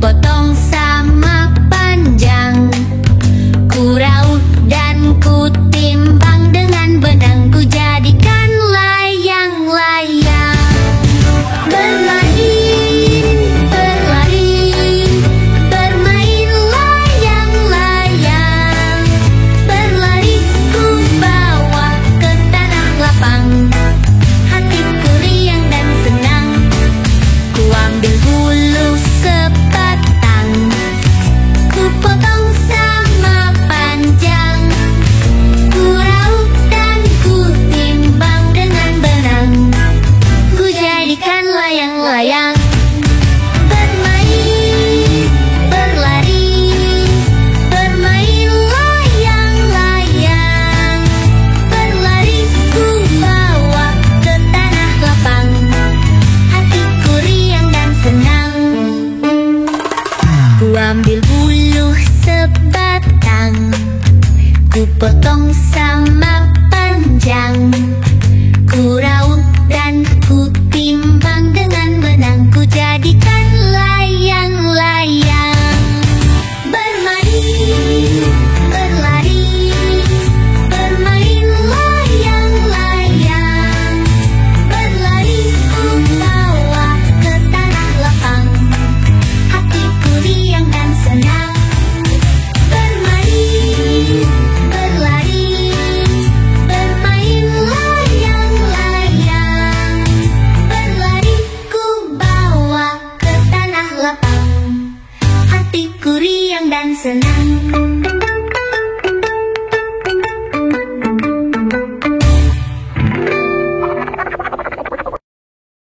potong sama panjang, ku raut dan ku timbang dengan benang, ku jadikan layang-layang. Berlari, berlari, bermain layang-layang. Berlari ku bawa ke tanah lapang, hatiku riang dan senang. Ku ambil bulu sebatang, ku potong sama panjang, ku raut dan ku timbang dengan benang, ku jadikan layang-layang. Bermain, berlari, bermain layang-layang. Berlari ku bawa ke tanah lapang, hatiku riang dan senang. Ku ambil bulu sebatang, ku potong sama panjang, ku